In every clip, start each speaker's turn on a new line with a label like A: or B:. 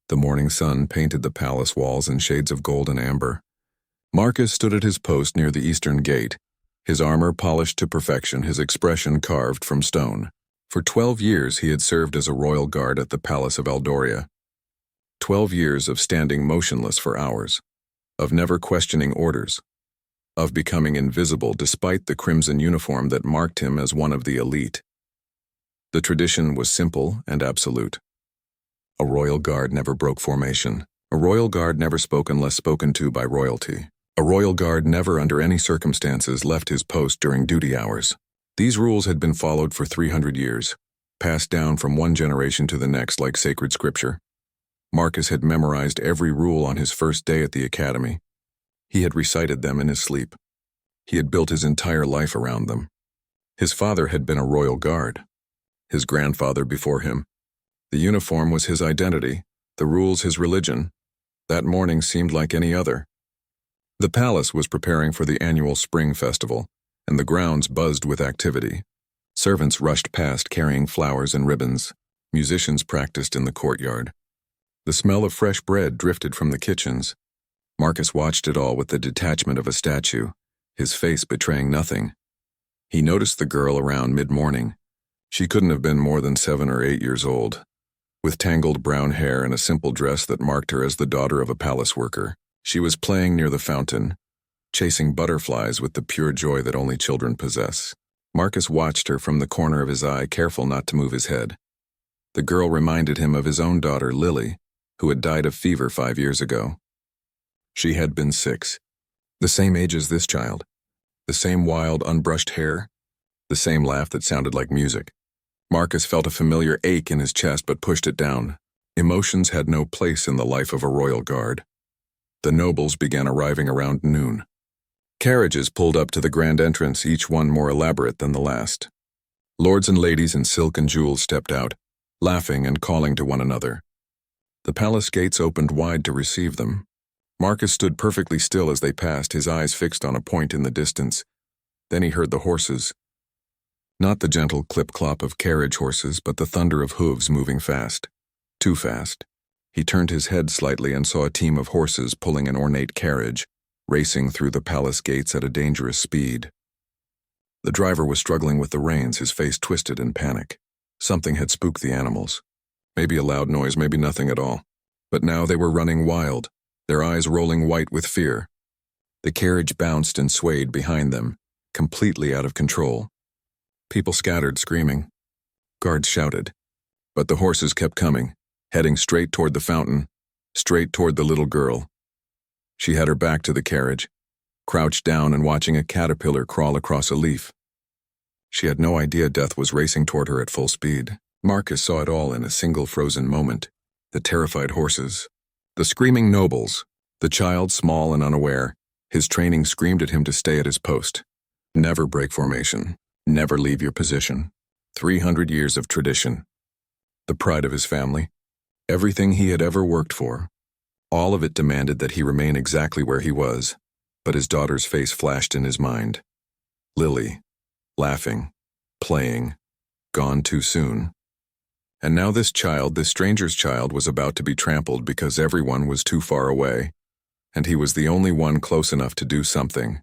A: The morning sun painted the palace walls in shades of gold and amber. Marcus stood at his post near the eastern gate, his armor polished to perfection, his expression carved from stone. For 12 years he had served as a royal guard at the Palace of Eldoria. 12 years of standing motionless for hours, of never questioning orders, of becoming invisible despite the crimson uniform that marked him as one of the elite. The tradition was simple and absolute. A royal guard never broke formation. A royal guard never spoke unless spoken to by royalty. A royal guard never under any circumstances left his post during duty hours. These rules had been followed for 300 years, passed down from one generation to the next like sacred scripture. Marcus had memorized every rule on his first day at the academy. He had recited them in his sleep. He had built his entire life around them. His father had been a royal guard. His grandfather before him. The uniform was his identity, the rules his religion. That morning seemed like any other. The palace was preparing for the annual spring festival, and the grounds buzzed with activity. Servants rushed past carrying flowers and ribbons. Musicians practiced in the courtyard. The smell of fresh bread drifted from the kitchens. Marcus watched it all with the detachment of a statue, his face betraying nothing. He noticed the girl around mid-morning. She couldn't have been more than 7 or 8 years old, with tangled brown hair and a simple dress that marked her as the daughter of a palace worker. She was playing near the fountain, chasing butterflies with the pure joy that only children possess. Marcus watched her from the corner of his eye, careful not to move his head. The girl reminded him of his own daughter, Lily, who had died of fever 5 years ago. She had been 6, the same age as this child, the same wild, unbrushed hair, the same laugh that sounded like music. Marcus felt a familiar ache in his chest but pushed it down. Emotions had no place in the life of a royal guard. The nobles began arriving around noon. Carriages pulled up to the grand entrance, each one more elaborate than the last. Lords and ladies in silk and jewels stepped out, laughing and calling to one another. The palace gates opened wide to receive them. Marcus stood perfectly still as they passed, his eyes fixed on a point in the distance. Then he heard the horses. Not the gentle clip-clop of carriage horses, but the thunder of hooves moving fast. Too fast. He turned his head slightly and saw a team of horses pulling an ornate carriage, racing through the palace gates at a dangerous speed. The driver was struggling with the reins, his face twisted in panic. Something had spooked the animals. Maybe a loud noise, maybe nothing at all. But now they were running wild, their eyes rolling white with fear. The carriage bounced and swayed behind them, completely out of control. People scattered, screaming. Guards shouted. But the horses kept coming, heading straight toward the fountain, straight toward the little girl. She had her back to the carriage, crouched down and watching a caterpillar crawl across a leaf. She had no idea death was racing toward her at full speed. Marcus saw it all in a single frozen moment. The terrified horses, the screaming nobles, the child small and unaware. His training screamed at him to stay at his post. Never break formation. Never leave your position. 300 years of tradition. The pride of his family. Everything he had ever worked for. All of it demanded that he remain exactly where he was, but his daughter's face flashed in his mind. Lily, laughing, playing, gone too soon. And now this child, this stranger's child, was about to be trampled because everyone was too far away, and he was the only one close enough to do something.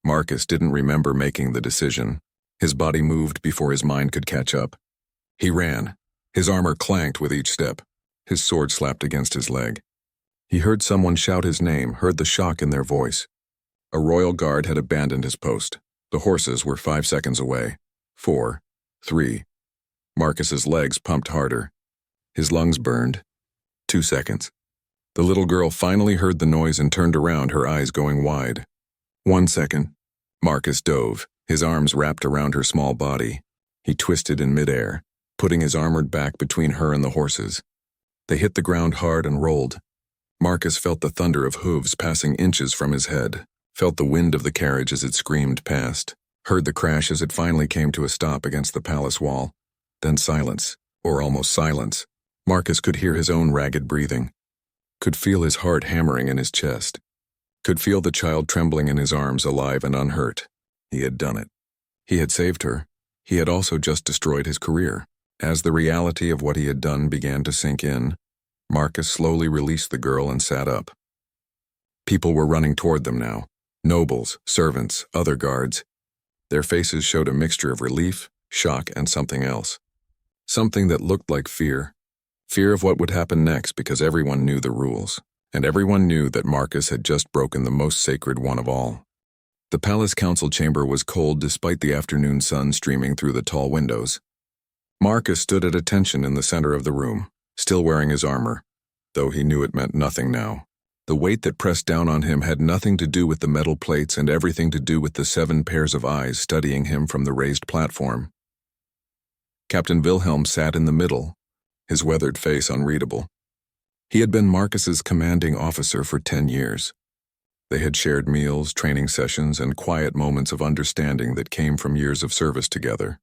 A: Marcus didn't remember making the decision. His body moved before his mind could catch up. He ran. His armor clanked with each step. His sword slapped against his leg. He heard someone shout his name, heard the shock in their voice. A royal guard had abandoned his post. The horses were 5 seconds away. 4, 3. Marcus's legs pumped harder. His lungs burned. 2 seconds. The little girl finally heard the noise and turned around, her eyes going wide. 1 second. Marcus dove, his arms wrapped around her small body. He twisted in midair, putting his armored back between her and the horses. They hit the ground hard and rolled. Marcus felt the thunder of hooves passing inches from his head, felt the wind of the carriage as it screamed past, heard the crash as it finally came to a stop against the palace wall. Then silence, or almost silence. Marcus could hear his own ragged breathing, could feel his heart hammering in his chest, could feel the child trembling in his arms, alive and unhurt. He had done it. He had saved her. He had also just destroyed his career. As the reality of what he had done began to sink in, Marcus slowly released the girl and sat up. People were running toward them now. Nobles, servants, other guards. Their faces showed a mixture of relief, shock, and something else. Something that looked like fear. Fear of what would happen next because everyone knew the rules. And everyone knew that Marcus had just broken the most sacred one of all. The palace council chamber was cold despite the afternoon sun streaming through the tall windows. Marcus stood at attention in the center of the room, still wearing his armor, though he knew it meant nothing now. The weight that pressed down on him had nothing to do with the metal plates and everything to do with the 7 pairs of eyes studying him from the raised platform. Captain Wilhelm sat in the middle, his weathered face unreadable. He had been Marcus's commanding officer for 10 years. They had shared meals, training sessions, and quiet moments of understanding that came from years of service together.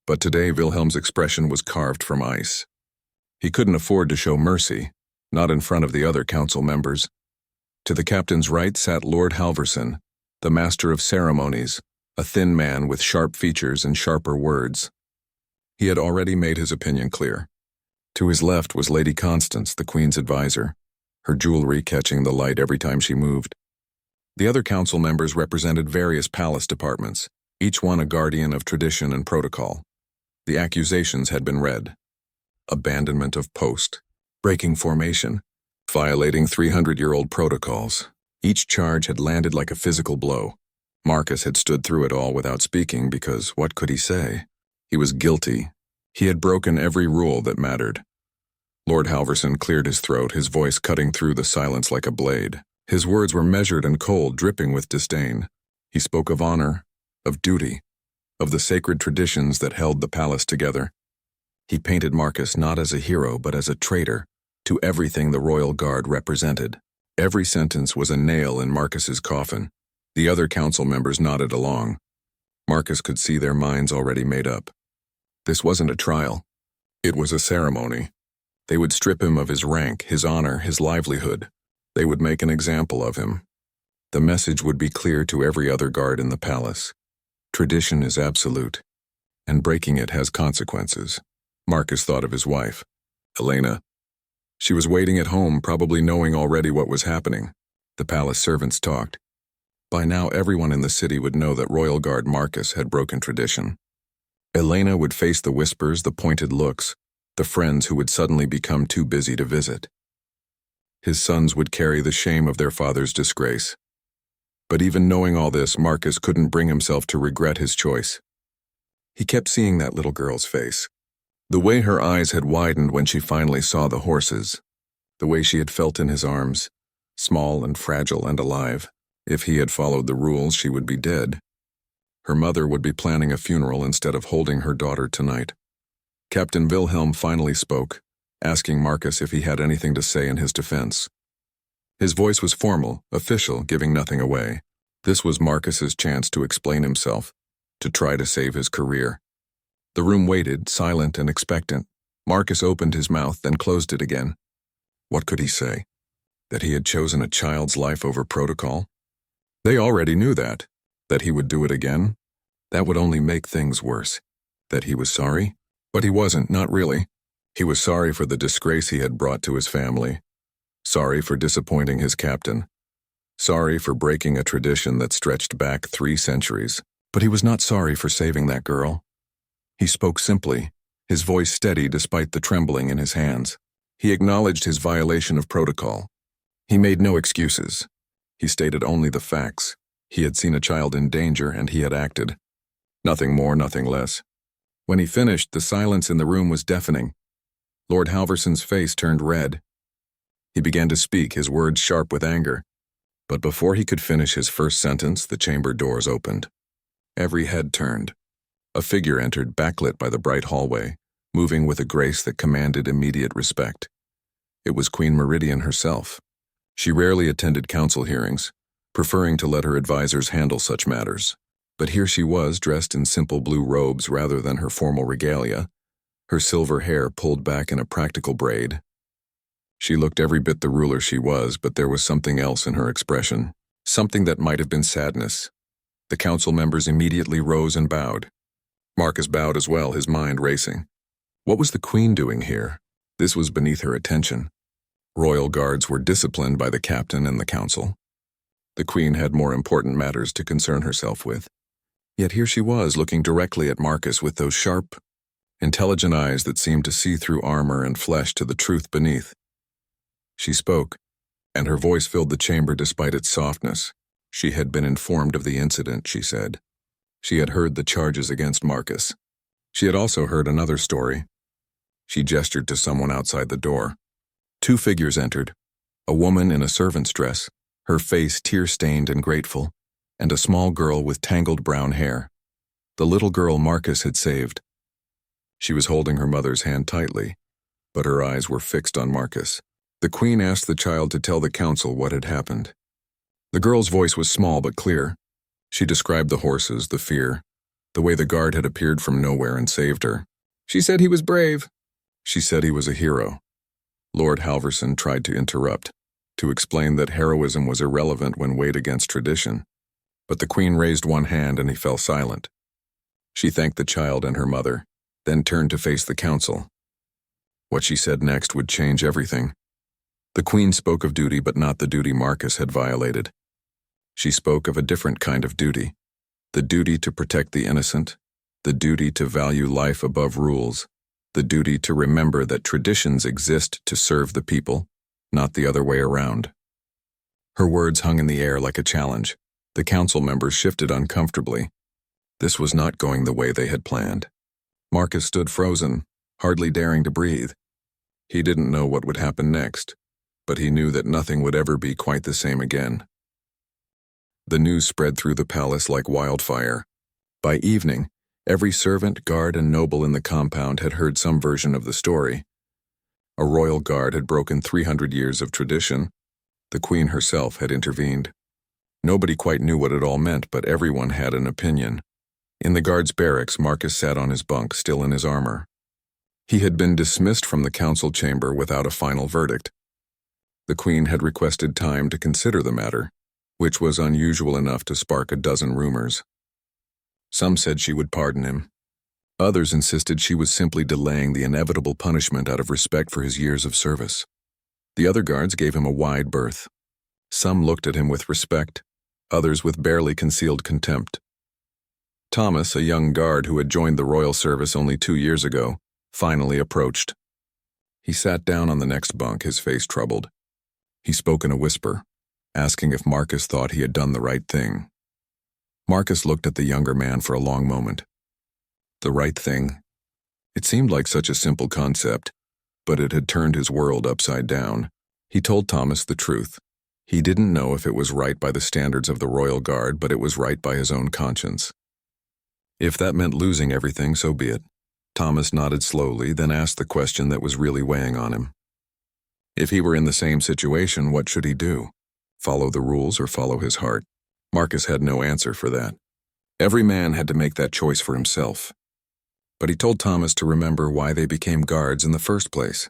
A: But today Wilhelm's expression was carved from ice. He couldn't afford to show mercy, not in front of the other council members. To the captain's right sat Lord Halverson, the master of ceremonies, a thin man with sharp features and sharper words. He had already made his opinion clear. To his left was Lady Constance, the Queen's advisor, her jewelry catching the light every time she moved. The other council members represented various palace departments, each one a guardian of tradition and protocol. The accusations had been read. Abandonment of post, breaking formation, violating 300-year-old protocols. Each charge had landed like a physical blow. Marcus had stood through it all without speaking because what could he say? He was guilty. He had broken every rule that mattered. Lord Halverson cleared his throat, his voice cutting through the silence like a blade. His words were measured and cold, dripping with disdain. He spoke of honor, of duty, of the sacred traditions that held the palace together. He painted Marcus not as a hero but as a traitor to everything the royal guard represented. Every sentence was a nail in Marcus's coffin. The other council members nodded along. Marcus could see their minds already made up. This wasn't a trial. It was a ceremony. They would strip him of his rank, his honor, his livelihood. They would make an example of him. The message would be clear to every other guard in the palace. Tradition is absolute, and breaking it has consequences. Marcus thought of his wife, Elena. She was waiting at home, probably knowing already what was happening. The palace servants talked. By now, everyone in the city would know that Royal Guard Marcus had broken tradition. Elena would face the whispers, the pointed looks, the friends who would suddenly become too busy to visit. His sons would carry the shame of their father's disgrace. But even knowing all this, Marcus couldn't bring himself to regret his choice. He kept seeing that little girl's face. The way her eyes had widened when she finally saw the horses. The way she had felt in his arms, small and fragile and alive. If he had followed the rules, she would be dead. Her mother would be planning a funeral instead of holding her daughter tonight. Captain Wilhelm finally spoke, asking Marcus if he had anything to say in his defense. His voice was formal, official, giving nothing away. This was Marcus's chance to explain himself, to try to save his career. The room waited, silent and expectant. Marcus opened his mouth, then closed it again. What could he say? That he had chosen a child's life over protocol? They already knew that he would do it again. That would only make things worse. That he was sorry? But he wasn't, not really. He was sorry for the disgrace he had brought to his family. Sorry for disappointing his captain. Sorry for breaking a tradition that stretched back 3 centuries. But he was not sorry for saving that girl. He spoke simply, his voice steady despite the trembling in his hands. He acknowledged his violation of protocol. He made no excuses. He stated only the facts. He had seen a child in danger and he had acted. Nothing more, nothing less. When he finished, the silence in the room was deafening. Lord Halverson's face turned red. He began to speak, his words sharp with anger. But before he could finish his first sentence, the chamber doors opened. Every head turned. A figure entered, backlit by the bright hallway, moving with a grace that commanded immediate respect. It was Queen Meridian herself. She rarely attended council hearings, preferring to let her advisors handle such matters. But here she was, dressed in simple blue robes rather than her formal regalia, her silver hair pulled back in a practical braid. She looked every bit the ruler she was, but there was something else in her expression, something that might have been sadness. The council members immediately rose and bowed. Marcus bowed as well, his mind racing. What was the queen doing here? This was beneath her attention. Royal guards were disciplined by the captain and the council. The queen had more important matters to concern herself with. Yet here she was, looking directly at Marcus with those sharp, intelligent eyes that seemed to see through armor and flesh to the truth beneath. She spoke, and her voice filled the chamber despite its softness. She had been informed of the incident, she said. She had heard the charges against Marcus. She had also heard another story. She gestured to someone outside the door. Two figures entered, a woman in a servant's dress, her face tear-stained and grateful, and a small girl with tangled brown hair. The little girl Marcus had saved. She was holding her mother's hand tightly, but her eyes were fixed on Marcus. The queen asked the child to tell the council what had happened. The girl's voice was small but clear. She described the horses, the fear, the way the guard had appeared from nowhere and saved her. She said he was brave. She said he was a hero. Lord Halverson tried to interrupt, to explain that heroism was irrelevant when weighed against tradition. But the queen raised one hand and he fell silent. She thanked the child and her mother, then turned to face the council. What she said next would change everything. The queen spoke of duty, but not the duty Marcus had violated. She spoke of a different kind of duty, the duty to protect the innocent, the duty to value life above rules, the duty to remember that traditions exist to serve the people, not the other way around. Her words hung in the air like a challenge. The council members shifted uncomfortably. This was not going the way they had planned. Marcus stood frozen, hardly daring to breathe. He didn't know what would happen next, but he knew that nothing would ever be quite the same again. The news spread through the palace like wildfire. By evening, every servant, guard, and noble in the compound had heard some version of the story. A royal guard had broken 300 years of tradition. The queen herself had intervened. Nobody quite knew what it all meant, but everyone had an opinion. In the guards' barracks, Marcus sat on his bunk, still in his armor. He had been dismissed from the council chamber without a final verdict. The queen had requested time to consider the matter, which was unusual enough to spark a dozen rumors. Some said she would pardon him. Others insisted she was simply delaying the inevitable punishment out of respect for his years of service. The other guards gave him a wide berth. Some looked at him with respect, others with barely concealed contempt. Thomas, a young guard who had joined the royal service only 2 years ago, finally approached. He sat down on the next bunk, his face troubled. He spoke in a whisper, asking if Marcus thought he had done the right thing. Marcus looked at the younger man for a long moment. The right thing? It seemed like such a simple concept, but it had turned his world upside down. He told Thomas the truth. He didn't know if it was right by the standards of the royal guard, but it was right by his own conscience. If that meant losing everything, so be it. Thomas nodded slowly, then asked the question that was really weighing on him. If he were in the same situation, what should he do? Follow the rules or follow his heart? Marcus had no answer for that. Every man had to make that choice for himself. But he told Thomas to remember why they became guards in the first place.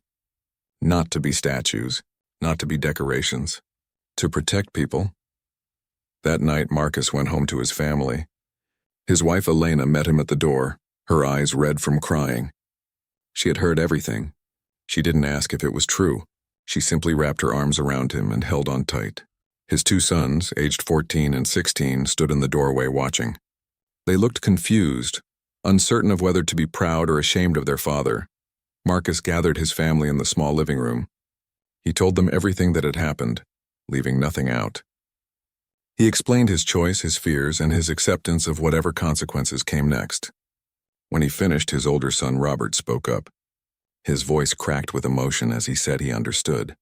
A: Not to be statues, not to be decorations. To protect people. That night, Marcus went home to his family. His wife Elena met him at the door, her eyes red from crying. She had heard everything. She didn't ask if it was true. She simply wrapped her arms around him and held on tight. His 2 sons, aged 14 and 16, stood in the doorway watching. They looked confused, uncertain of whether to be proud or ashamed of their father. Marcus gathered his family in the small living room. He told them everything that had happened, leaving nothing out. He explained his choice, his fears, and his acceptance of whatever consequences came next. When he finished, his older son Robert spoke up. His voice cracked with emotion as he said he understood.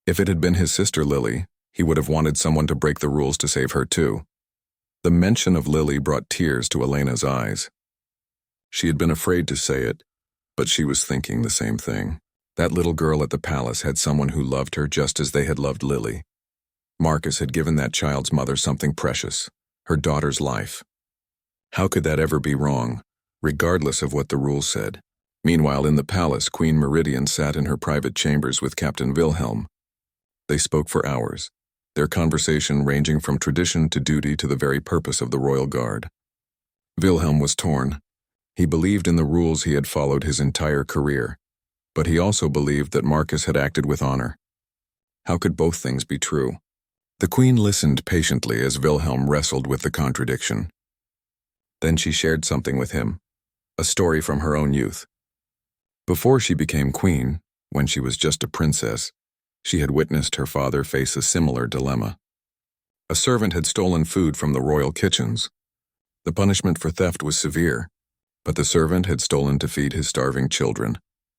A: If it had been his sister Lily, he would have wanted someone to break the rules to save her too. The mention of Lily brought tears to Elena's eyes. She had been afraid to say it, but she was thinking the same thing. That little girl at the palace had someone who loved her just as they had loved Lily. Marcus had given that child's mother something precious, her daughter's life. How could that ever be wrong, regardless of what the rules said? Meanwhile, in the palace, Queen Meridian sat in her private chambers with Captain Wilhelm. They spoke for hours, their conversation ranging from tradition to duty to the very purpose of the royal guard. Wilhelm was torn. He believed in the rules he had followed his entire career. but he also believed that Marcus had acted with honor. How could both things be true? The queen listened patiently as Wilhelm wrestled with the contradiction. Then she shared something with him, a story from her own youth. Before she became queen, when she was just a princess, she had witnessed her father face a similar dilemma. A servant had stolen food from the royal kitchens. The punishment for theft was severe, but the servant had stolen to feed his starving children.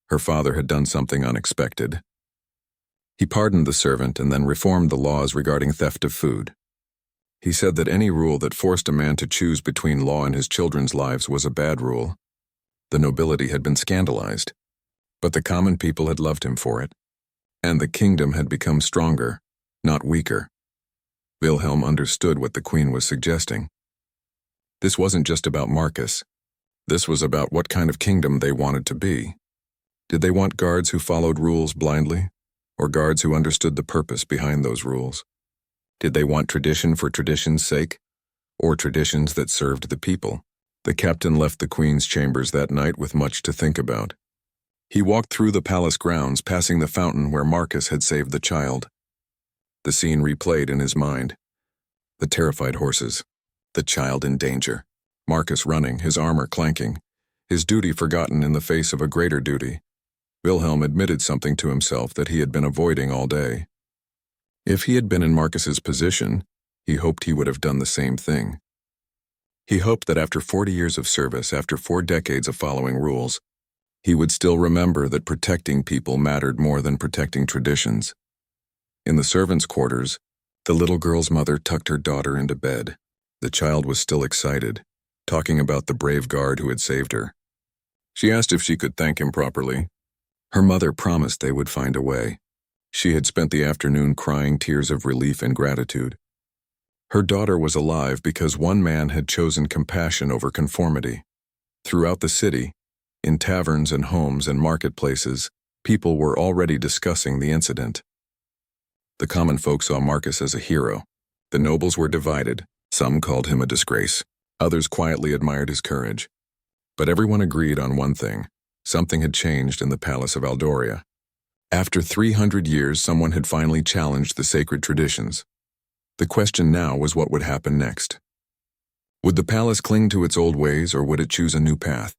A: Her father had done something unexpected. He pardoned the servant and then reformed the laws regarding theft of food. He said that any rule that forced a man to choose between law and his children's lives was a bad rule. The nobility had been scandalized, but the common people had loved him for it, and the kingdom had become stronger, not weaker. Wilhelm understood what the queen was suggesting. This wasn't just about Marcus. This was about what kind of kingdom they wanted to be. Did they want guards who followed rules blindly, or guards who understood the purpose behind those rules? Did they want tradition for tradition's sake, or traditions that served the people? The captain left the queen's chambers that night with much to think about. He walked through the palace grounds, passing the fountain where Marcus had saved the child. The scene replayed in his mind. The terrified horses, the child in danger, Marcus running, his armor clanking, his duty forgotten in the face of a greater duty. Wilhelm admitted something to himself that he had been avoiding all day. If he had been in Marcus's position, he hoped he would have done the same thing. He hoped that after 40 years of service, after 4 decades of following rules, he would still remember that protecting people mattered more than protecting traditions. In the servants' quarters, the little girl's mother tucked her daughter into bed. The child was still excited, talking about the brave guard who had saved her. She asked if she could thank him properly. Her mother promised they would find a way. She had spent the afternoon crying tears of relief and gratitude. Her daughter was alive because one man had chosen compassion over conformity. Throughout the city, in taverns and homes and marketplaces, people were already discussing the incident. The common folk saw Marcus as a hero. The nobles were divided. Some called him a disgrace. Others quietly admired his courage. But everyone agreed on one thing. Something had changed in the palace of Aldoria. After 300 years, someone had finally challenged the sacred traditions. The question now was what would happen next. Would the palace cling to its old ways, or would it choose a new path?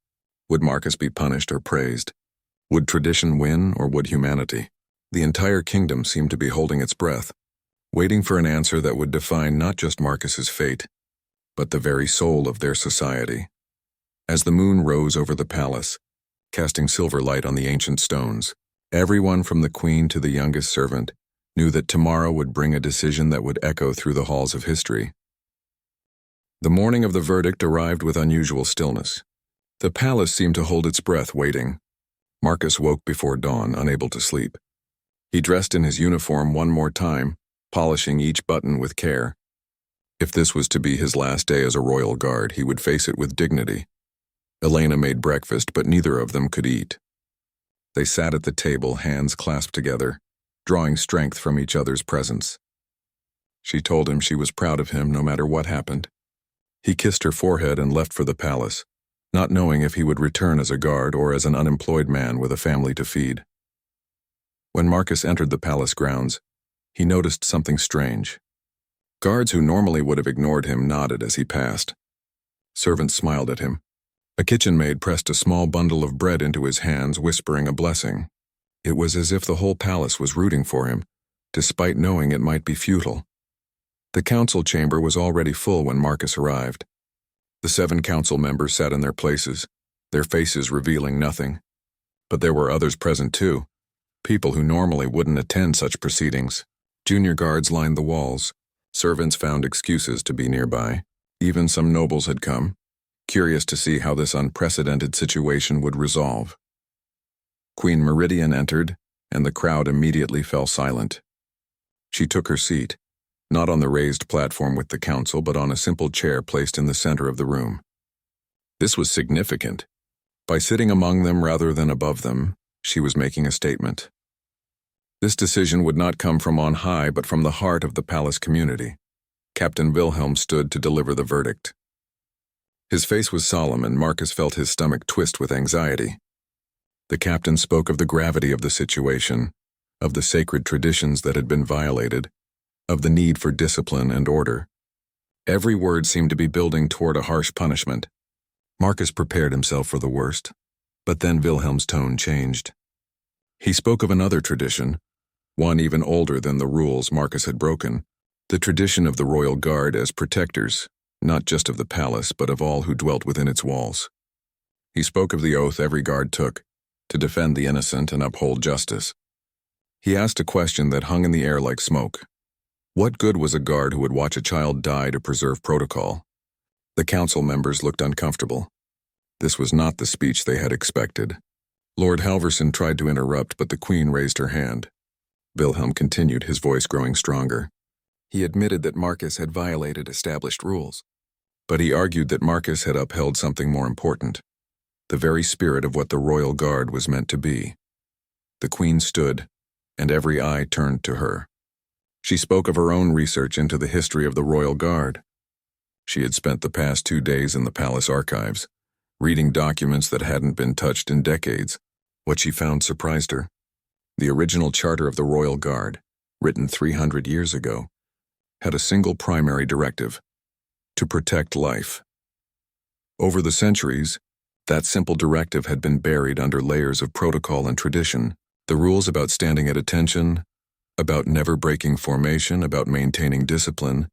A: Would Marcus be punished or praised? Would tradition win, or would humanity? The entire kingdom seemed to be holding its breath, waiting for an answer that would define not just Marcus's fate, but the very soul of their society. As the moon rose over the palace, casting silver light on the ancient stones, everyone from the queen to the youngest servant knew that tomorrow would bring a decision that would echo through the halls of history. The morning of the verdict arrived with unusual stillness. The palace seemed to hold its breath, waiting. Marcus woke before dawn, unable to sleep. He dressed in his uniform one more time, polishing each button with care. If this was to be his last day as a royal guard, he would face it with dignity. Elena made breakfast, but neither of them could eat. They sat at the table, hands clasped together, drawing strength from each other's presence. She told him she was proud of him no matter what happened. He kissed her forehead and left for the palace, not knowing if he would return as a guard or as an unemployed man with a family to feed. When Marcus entered the palace grounds, he noticed something strange. Guards who normally would have ignored him nodded as he passed. Servants smiled at him. A kitchen maid pressed a small bundle of bread into his hands, whispering a blessing. It was as if the whole palace was rooting for him, despite knowing it might be futile. The council chamber was already full when Marcus arrived. The 7 council members sat in their places, their faces revealing nothing. But there were others present too, people who normally wouldn't attend such proceedings. Junior guards lined the walls. Servants found excuses to be nearby. Even some nobles had come, curious to see how this unprecedented situation would resolve. Queen Meridian entered, and the crowd immediately fell silent. She took her seat, not on the raised platform with the council, but on a simple chair placed in the center of the room. This was significant. By sitting among them rather than above them, she was making a statement. This decision would not come from on high, but from the heart of the palace community. Captain Wilhelm stood to deliver the verdict. His face was solemn, and Marcus felt his stomach twist with anxiety. The captain spoke of the gravity of the situation, of the sacred traditions that had been violated, of the need for discipline and order. Every word seemed to be building toward a harsh punishment. Marcus prepared himself for the worst, but then Wilhelm's tone changed. He spoke of another tradition, one even older than the rules Marcus had broken, the tradition of the royal guard as protectors, not just of the palace, but of all who dwelt within its walls. He spoke of the oath every guard took, to defend the innocent and uphold justice. He asked a question that hung in the air like smoke. What good was a guard who would watch a child die to preserve protocol? The council members looked uncomfortable. This was not the speech they had expected. Lord Halverson tried to interrupt, but the Queen raised her hand. Wilhelm continued, his voice growing stronger. He admitted that Marcus had violated established rules, but he argued that Marcus had upheld something more important, the very spirit of what the royal guard was meant to be. The Queen stood, and every eye turned to her. She spoke of her own research into the history of the royal guard. She had spent the past 2 days in the palace archives, reading documents that hadn't been touched in decades. What she found surprised her. The original charter of the royal guard, written 300 years ago, had a single primary directive: to protect life. Over the centuries, that simple directive had been buried under layers of protocol and tradition. The rules about standing at attention, about never breaking formation, about maintaining discipline,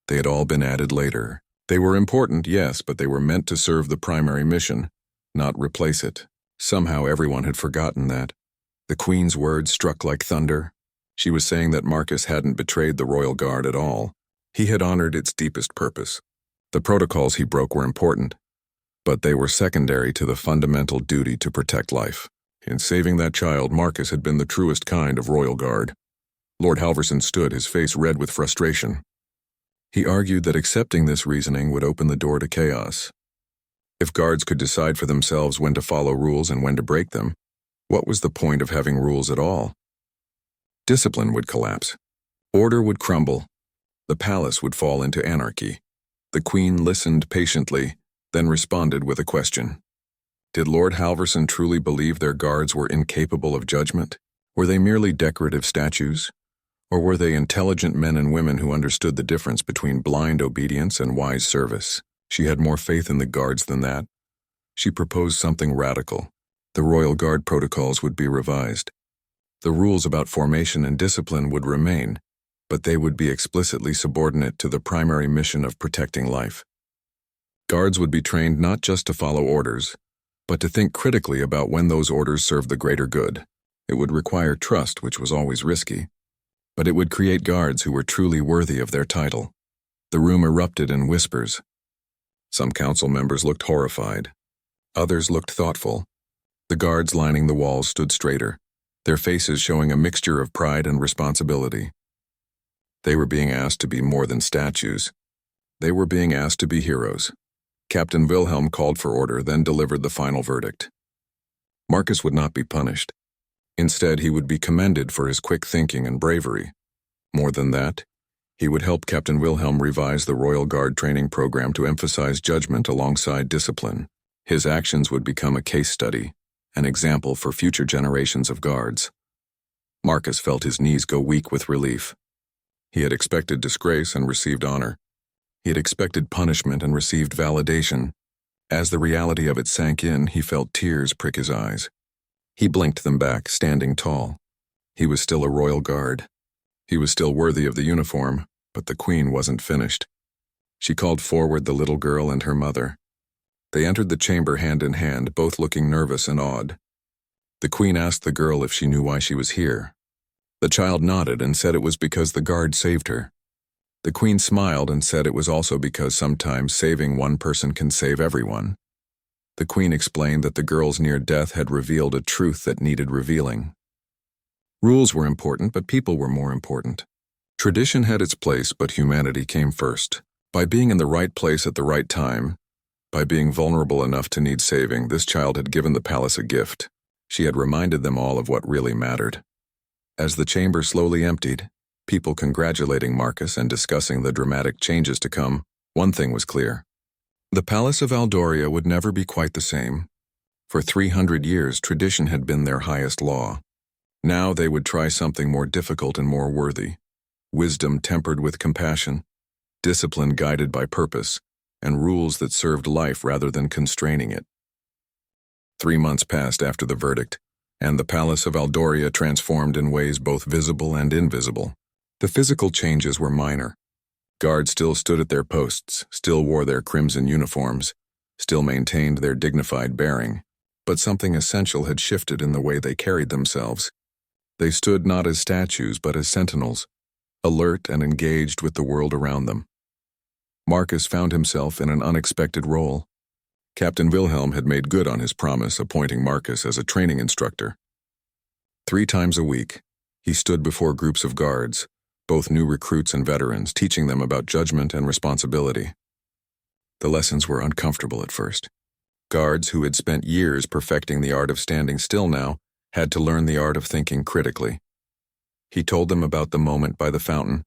A: they had all been added later. They were important, yes, but they were meant to serve the primary mission, not replace it. Somehow everyone had forgotten that. The Queen's words struck like thunder. She was saying that Marcus hadn't betrayed the royal guard at all. He had honored its deepest purpose. The protocols he broke were important, but they were secondary to the fundamental duty to protect life. In saving that child, Marcus had been the truest kind of royal guard. Lord Halverson stood, his face red with frustration. He argued that accepting this reasoning would open the door to chaos. If guards could decide for themselves when to follow rules and when to break them, what was the point of having rules at all? Discipline would collapse. Order would crumble. The palace would fall into anarchy. The Queen listened patiently, then responded with a question. Did Lord Halverson truly believe their guards were incapable of judgment? Were they merely decorative statues? Or were they intelligent men and women who understood the difference between blind obedience and wise service? She had more faith in the guards than that. She proposed something radical. The Royal Guard protocols would be revised. The rules about formation and discipline would remain, but they would be explicitly subordinate to the primary mission of protecting life. Guards would be trained not just to follow orders, but to think critically about when those orders serve the greater good. It would require trust, which was always risky, but it would create guards who were truly worthy of their title. The room erupted in whispers. Some council members looked horrified. Others looked thoughtful. The guards lining the walls stood straighter, their faces showing a mixture of pride and responsibility. They were being asked to be more than statues. They were being asked to be heroes. Captain Wilhelm called for order, then delivered the final verdict. Marcus would not be punished. Instead, he would be commended for his quick thinking and bravery. More than that, he would help Captain Wilhelm revise the Royal Guard training program to emphasize judgment alongside discipline. His actions would become a case study, an example for future generations of guards. Marcus felt his knees go weak with relief. He had expected disgrace and received honor. He had expected punishment and received validation. As the reality of it sank in, he felt tears prick his eyes. He blinked them back, standing tall. He was still a royal guard. He was still worthy of the uniform, but the Queen wasn't finished. She called forward the little girl and her mother. They entered the chamber hand in hand, both looking nervous and awed. The Queen asked the girl if she knew why she was here. The child nodded and said it was because the guard saved her. The Queen smiled and said it was also because sometimes saving one person can save everyone. The Queen explained that the girl's near death had revealed a truth that needed revealing. Rules were important, but people were more important. Tradition had its place, but humanity came first. By being in the right place at the right time, by being vulnerable enough to need saving, this child had given the palace a gift. She had reminded them all of what really mattered. As the chamber slowly emptied, people congratulating Marcus and discussing the dramatic changes to come, one thing was clear. The Palace of Aldoria would never be quite the same. For 300 years, tradition had been their highest law. Now they would try something more difficult and more worthy. Wisdom tempered with compassion, discipline guided by purpose, and rules that served life rather than constraining it. 3 months passed after the verdict, and the palace of Aldoria transformed in ways both visible and invisible. The physical changes were minor. Guards still stood at their posts, still wore their crimson uniforms, still maintained their dignified bearing, but something essential had shifted in the way they carried themselves. They stood not as statues but as sentinels, alert and engaged with the world around them. Marcus found himself in an unexpected role. Captain Wilhelm had made good on his promise, appointing Marcus as a training instructor. 3 times a week, he stood before groups of guards, both new recruits and veterans, teaching them about judgment and responsibility. The lessons were uncomfortable at first. Guards who had spent years perfecting the art of standing still now had to learn the art of thinking critically. He told them about the moment by the fountain,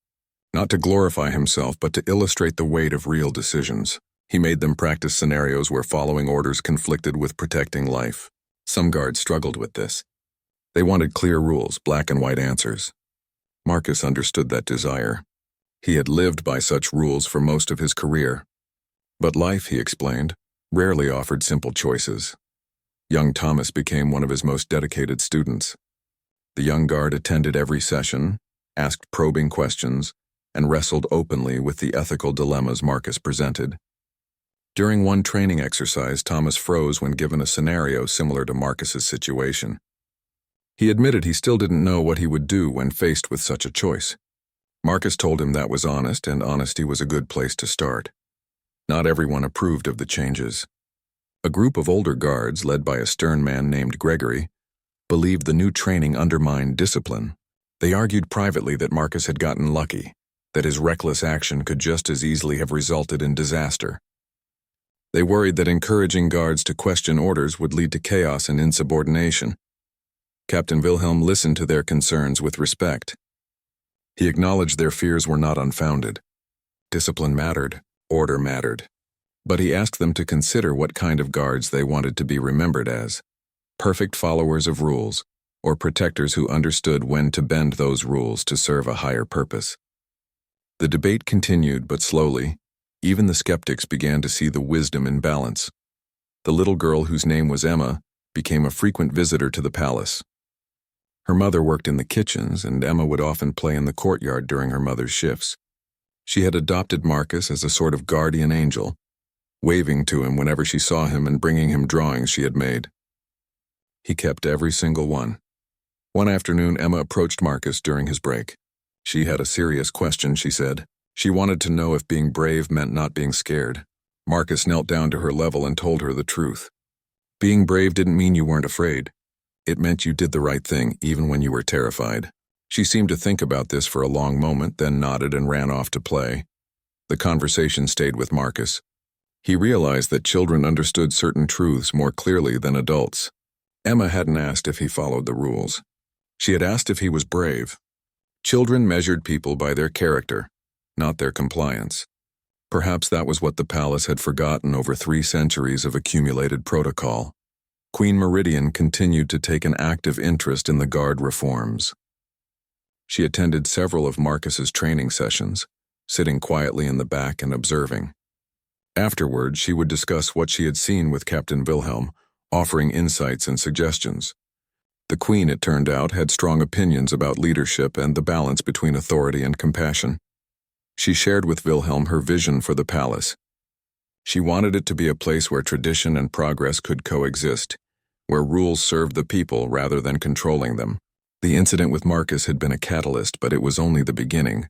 A: not to glorify himself but to illustrate the weight of real decisions. He made them practice scenarios where following orders conflicted with protecting life. Some guards struggled with this. They wanted clear rules, black and white answers. Marcus understood that desire. He had lived by such rules for most of his career. But life, he explained, rarely offered simple choices. Young Thomas became one of his most dedicated students. The young guard attended every session, asked probing questions, and wrestled openly with the ethical dilemmas Marcus presented. During one training exercise, Thomas froze when given a scenario similar to Marcus's situation. He admitted he still didn't know what he would do when faced with such a choice. Marcus told him that was honest, and honesty was a good place to start. Not everyone approved of the changes. A group of older guards, led by a stern man named Gregory, believed the new training undermined discipline. They argued privately that Marcus had gotten lucky, that his reckless action could just as easily have resulted in disaster. They worried that encouraging guards to question orders would lead to chaos and insubordination. Captain Wilhelm listened to their concerns with respect. He acknowledged their fears were not unfounded. Discipline mattered, order mattered. But he asked them to consider what kind of guards they wanted to be remembered as: perfect followers of rules, or protectors who understood when to bend those rules to serve a higher purpose. The debate continued, but slowly, even the skeptics began to see the wisdom in balance. The little girl, whose name was Emma, became a frequent visitor to the palace. Her mother worked in the kitchens, and Emma would often play in the courtyard during her mother's shifts. She had adopted Marcus as a sort of guardian angel, waving to him whenever she saw him and bringing him drawings she had made. He kept every single one. One afternoon, Emma approached Marcus during his break. She had a serious question, she said. She wanted to know if being brave meant not being scared. Marcus knelt down to her level and told her the truth. Being brave didn't mean you weren't afraid. It meant you did the right thing, even when you were terrified. She seemed to think about this for a long moment, then nodded and ran off to play. The conversation stayed with Marcus. He realized that children understood certain truths more clearly than adults. Emma hadn't asked if he followed the rules. She had asked if he was brave. Children measured people by their character, not their compliance. Perhaps that was what the palace had forgotten over 3 centuries of accumulated protocol. Queen Meridian continued to take an active interest in the guard reforms. She attended several of Marcus's training sessions, sitting quietly in the back and observing. Afterward, she would discuss what she had seen with Captain Wilhelm, offering insights and suggestions. The Queen, it turned out, had strong opinions about leadership and the balance between authority and compassion. She shared with Wilhelm her vision for the palace. She wanted it to be a place where tradition and progress could coexist, where rules served the people rather than controlling them. The incident with Marcus had been a catalyst, but it was only the beginning.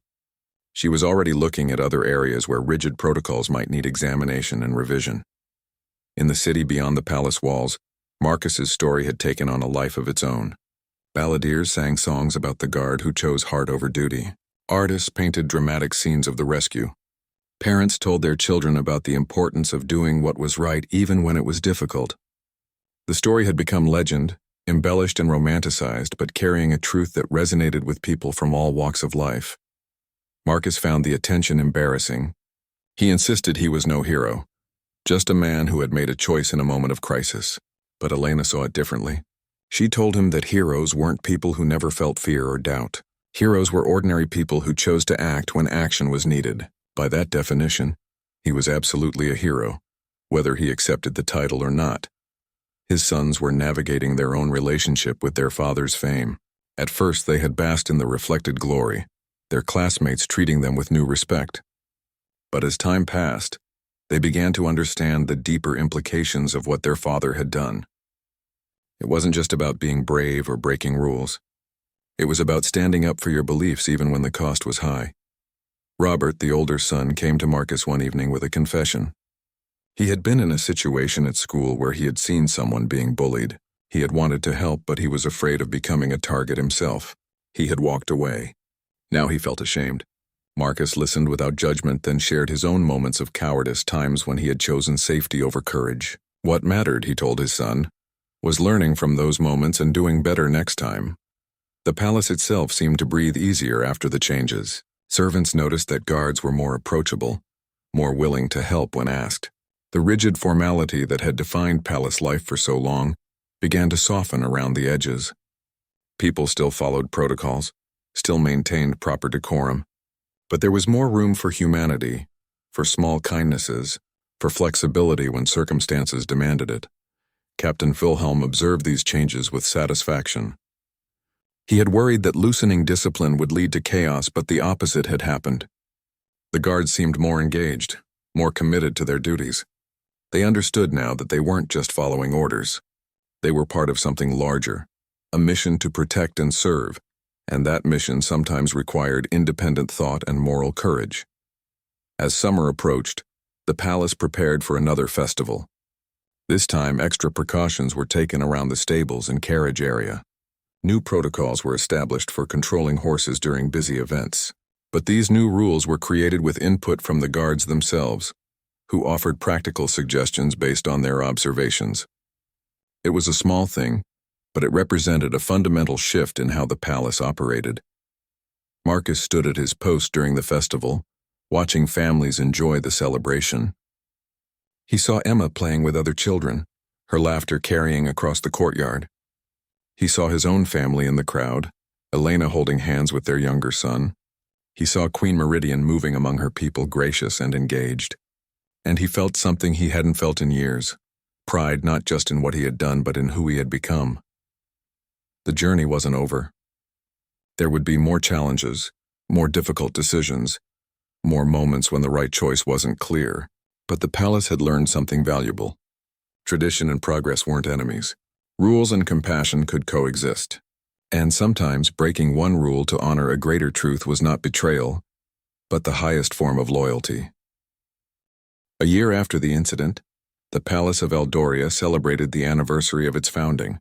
A: She was already looking at other areas where rigid protocols might need examination and revision. In the city beyond the palace walls, Marcus's story had taken on a life of its own. Balladeers sang songs about the guard who chose heart over duty. Artists painted dramatic scenes of the rescue. Parents told their children about the importance of doing what was right even when it was difficult. The story had become legend, embellished and romanticized, but carrying a truth that resonated with people from all walks of life. Marcus found the attention embarrassing. He insisted he was no hero, just a man who had made a choice in a moment of crisis. But Elena saw it differently. She told him that heroes weren't people who never felt fear or doubt. Heroes were ordinary people who chose to act when action was needed. By that definition, he was absolutely a hero, whether he accepted the title or not. His sons were navigating their own relationship with their father's fame. At first, they had basked in the reflected glory, their classmates treating them with new respect. But as time passed, they began to understand the deeper implications of what their father had done. It wasn't just about being brave or breaking rules. It was about standing up for your beliefs even when the cost was high. Robert, the older son, came to Marcus one evening with a confession. He had been in a situation at school where he had seen someone being bullied. He had wanted to help, but he was afraid of becoming a target himself. He had walked away. Now he felt ashamed. Marcus listened without judgment, then shared his own moments of cowardice, times when he had chosen safety over courage. What mattered, he told his son, was learning from those moments and doing better next time. The palace itself seemed to breathe easier after the changes. Servants noticed that guards were more approachable, more willing to help when asked. The rigid formality that had defined palace life for so long began to soften around the edges. People still followed protocols, still maintained proper decorum, but there was more room for humanity, for small kindnesses, for flexibility when circumstances demanded it. Captain Wilhelm observed these changes with satisfaction. He had worried that loosening discipline would lead to chaos, but the opposite had happened. The guards seemed more engaged, more committed to their duties. They understood now that they weren't just following orders. They were part of something larger, a mission to protect and serve, and that mission sometimes required independent thought and moral courage. As summer approached, the palace prepared for another festival. This time, extra precautions were taken around the stables and carriage area. New protocols were established for controlling horses during busy events. But these new rules were created with input from the guards themselves, who offered practical suggestions based on their observations. It was a small thing, but it represented a fundamental shift in how the palace operated. Marcus stood at his post during the festival, watching families enjoy the celebration. He saw Emma playing with other children, her laughter carrying across the courtyard. He saw his own family in the crowd, Elena holding hands with their younger son. He saw Queen Meridian moving among her people, gracious and engaged. And he felt something he hadn't felt in years, pride not just in what he had done but in who he had become. The journey wasn't over. There would be more challenges, more difficult decisions, more moments when the right choice wasn't clear, but the palace had learned something valuable. Tradition and progress weren't enemies. Rules and compassion could coexist. And sometimes breaking one rule to honor a greater truth was not betrayal, but the highest form of loyalty. A year after the incident, the Palace of Eldoria celebrated the anniversary of its founding.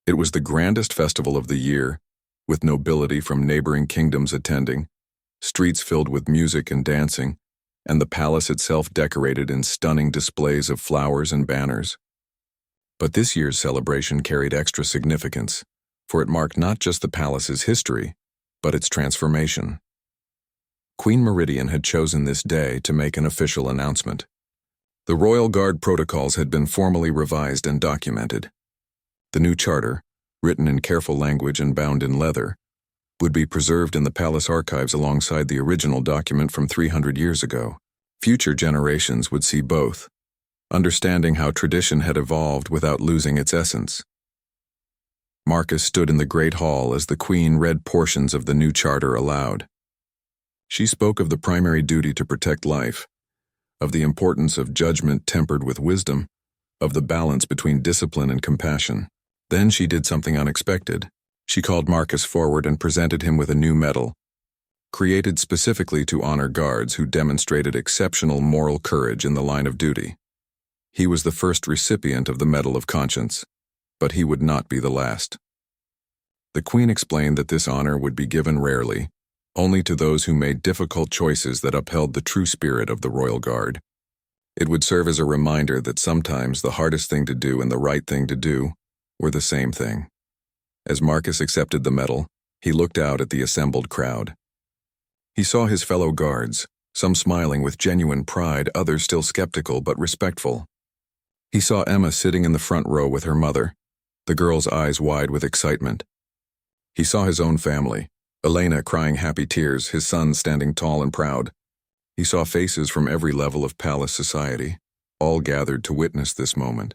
A: It was the grandest festival of the year, with nobility from neighboring kingdoms attending, streets filled with music and dancing, and the palace itself decorated in stunning displays of flowers and banners. But this year's celebration carried extra significance, for it marked not just the palace's history, but its transformation. Queen Meridian had chosen this day to make an official announcement. The Royal Guard protocols had been formally revised and documented. The new charter, written in careful language and bound in leather, would be preserved in the palace archives alongside the original document from 300 years ago. Future generations would see both, understanding how tradition had evolved without losing its essence. Marcus stood in the great hall as the Queen read portions of the new charter aloud. She spoke of the primary duty to protect life, of the importance of judgment tempered with wisdom, of the balance between discipline and compassion. Then she did something unexpected. She called Marcus forward and presented him with a new medal, created specifically to honor guards who demonstrated exceptional moral courage in the line of duty. He was the first recipient of the Medal of Conscience, but he would not be the last. The Queen explained that this honor would be given rarely, only to those who made difficult choices that upheld the true spirit of the Royal Guard. It would serve as a reminder that sometimes the hardest thing to do and the right thing to do were the same thing. As Marcus accepted the medal, he looked out at the assembled crowd. He saw his fellow guards, some smiling with genuine pride, others still skeptical but respectful. He saw Emma sitting in the front row with her mother, the girl's eyes wide with excitement. He saw his own family, Elena crying happy tears, his son standing tall and proud. He saw faces from every level of palace society, all gathered to witness this moment.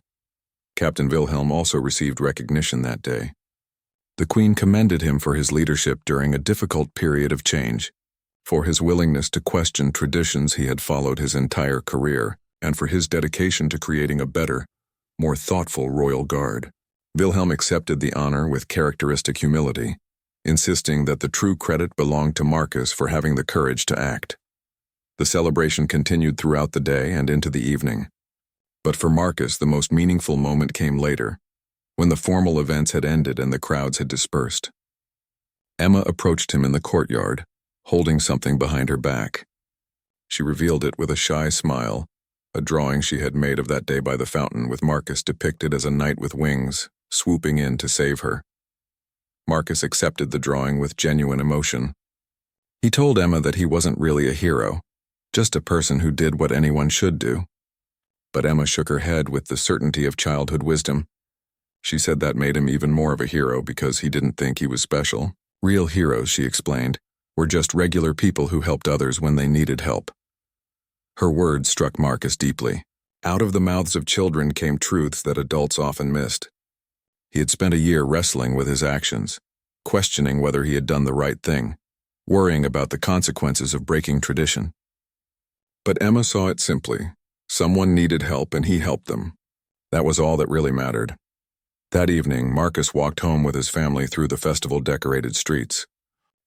A: Captain Wilhelm also received recognition that day. The Queen commended him for his leadership during a difficult period of change, for his willingness to question traditions he had followed his entire career, and for his dedication to creating a better, more thoughtful royal guard. Wilhelm accepted the honor with characteristic humility, insisting that the true credit belonged to Marcus for having the courage to act. The celebration continued throughout the day and into the evening. But for Marcus, the most meaningful moment came later, when the formal events had ended and the crowds had dispersed. Emma approached him in the courtyard, holding something behind her back. She revealed it with a shy smile, a drawing she had made of that day by the fountain with Marcus depicted as a knight with wings, swooping in to save her. Marcus accepted the drawing with genuine emotion. He told Emma that he wasn't really a hero, just a person who did what anyone should do. But Emma shook her head with the certainty of childhood wisdom. She said that made him even more of a hero because he didn't think he was special. Real heroes, she explained, were just regular people who helped others when they needed help. Her words struck Marcus deeply. Out of the mouths of children came truths that adults often missed. He had spent a year wrestling with his actions, questioning whether he had done the right thing, worrying about the consequences of breaking tradition. But Emma saw it simply. Someone needed help and he helped them. That was all that really mattered. That evening, Marcus walked home with his family through the festival-decorated streets.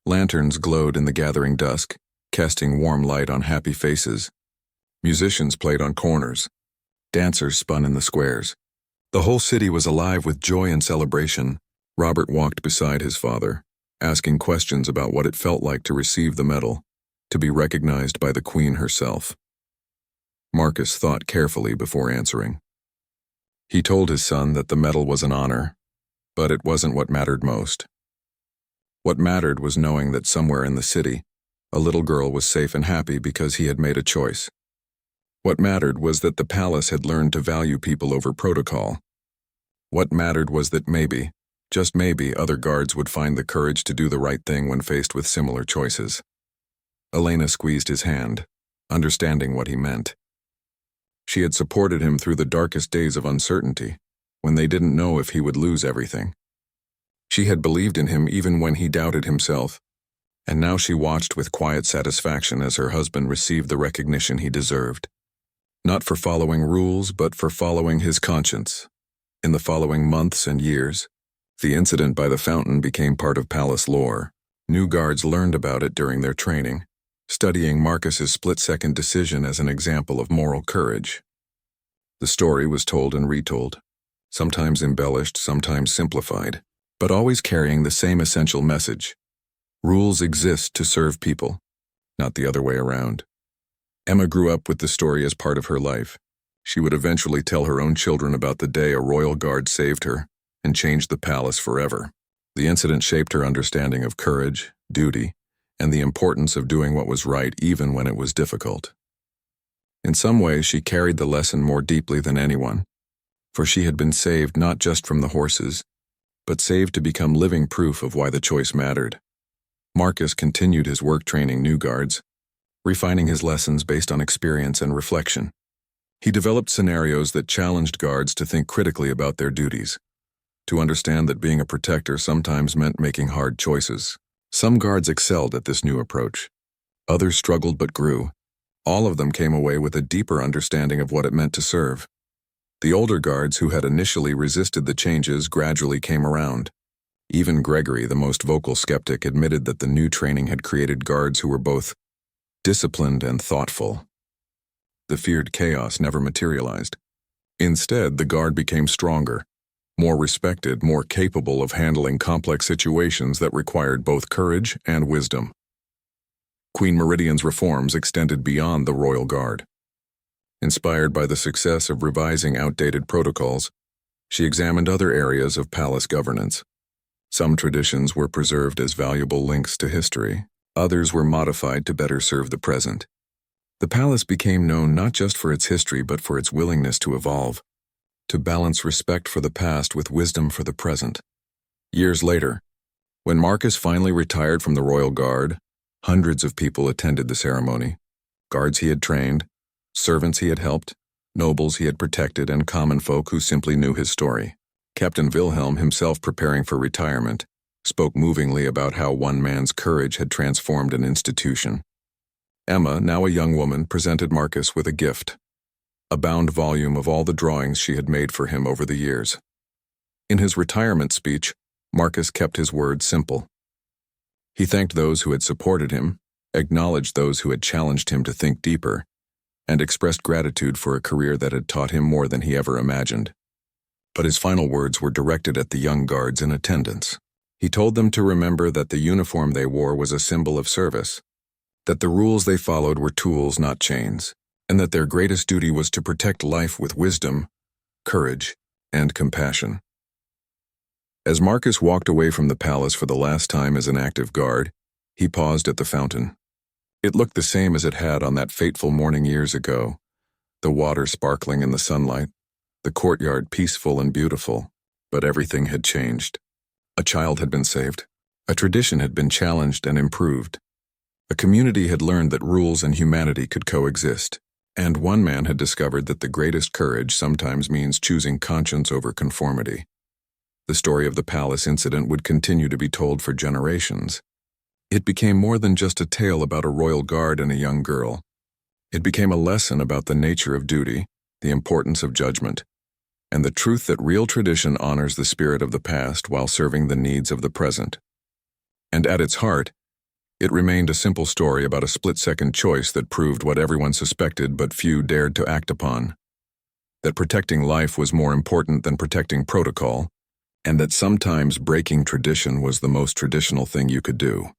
A: Lanterns glowed in the gathering dusk, casting warm light on happy faces. Musicians played on corners. Dancers spun in the squares. The whole city was alive with joy and celebration. Robert walked beside his father, asking questions about what it felt like to receive the medal, to be recognized by the Queen herself. Marcus thought carefully before answering. He told his son that the medal was an honor, but it wasn't what mattered most. What mattered was knowing that somewhere in the city, a little girl was safe and happy because he had made a choice. What mattered was that the palace had learned to value people over protocol. What mattered was that maybe, just maybe, other guards would find the courage to do the right thing when faced with similar choices. Elena squeezed his hand, understanding what he meant. She had supported him through the darkest days of uncertainty, when they didn't know if he would lose everything. She had believed in him even when he doubted himself, and now she watched with quiet satisfaction as her husband received the recognition he deserved. Not for following rules, but for following his conscience. In the following months and years, the incident by the fountain became part of palace lore. New guards learned about it during their training, studying Marcus's split-second decision as an example of moral courage. The story was told and retold, sometimes embellished, sometimes simplified, but always carrying the same essential message. Rules exist to serve people, not the other way around. Emma grew up with the story as part of her life. She would eventually tell her own children about the day a royal guard saved her and changed the palace forever. The incident shaped her understanding of courage, duty, and the importance of doing what was right even when it was difficult. In some ways, she carried the lesson more deeply than anyone, for she had been saved not just from the horses, but saved to become living proof of why the choice mattered. Marcus continued his work training new guards, refining his lessons based on experience and reflection. He developed scenarios that challenged guards to think critically about their duties, to understand that being a protector sometimes meant making hard choices. Some guards excelled at this new approach. Others struggled but grew. All of them came away with a deeper understanding of what it meant to serve. The older guards who had initially resisted the changes gradually came around. Even Gregory, the most vocal skeptic, admitted that the new training had created guards who were both disciplined and thoughtful. The feared chaos never materialized. Instead, the guard became stronger, more respected, more capable of handling complex situations that required both courage and wisdom. Queen Meridian's reforms extended beyond the royal guard. Inspired by the success of revising outdated protocols, she examined other areas of palace governance. Some traditions were preserved as valuable links to history. Others were modified to better serve the present. The palace became known not just for its history but for its willingness to evolve, to balance respect for the past with wisdom for the present. Years later, when Marcus finally retired from the Royal Guard, hundreds of people attended the ceremony. Guards he had trained, servants he had helped, nobles he had protected, and common folk who simply knew his story. Captain Wilhelm, himself preparing for retirement, spoke movingly about how one man's courage had transformed an institution. Emma, now a young woman, presented Marcus with a gift, a bound volume of all the drawings she had made for him over the years. In his retirement speech, Marcus kept his words simple. He thanked those who had supported him, acknowledged those who had challenged him to think deeper, and expressed gratitude for a career that had taught him more than he ever imagined. But his final words were directed at the young guards in attendance. He told them to remember that the uniform they wore was a symbol of service, that the rules they followed were tools, not chains, and that their greatest duty was to protect life with wisdom, courage, and compassion. As Marcus walked away from the palace for the last time as an active guard, he paused at the fountain. It looked the same as it had on that fateful morning years ago, the water sparkling in the sunlight, the courtyard peaceful and beautiful, but everything had changed. A child had been saved. A tradition had been challenged and improved. A community had learned that rules and humanity could coexist, and one man had discovered that the greatest courage sometimes means choosing conscience over conformity. The story of the palace incident would continue to be told for generations. It became more than just a tale about a royal guard and a young girl. It became a lesson about the nature of duty, the importance of judgment, and the truth that real tradition honors the spirit of the past while serving the needs of the present. And at its heart, it remained a simple story about a split-second choice that proved what everyone suspected but few dared to act upon: that protecting life was more important than protecting protocol, and that sometimes breaking tradition was the most traditional thing you could do.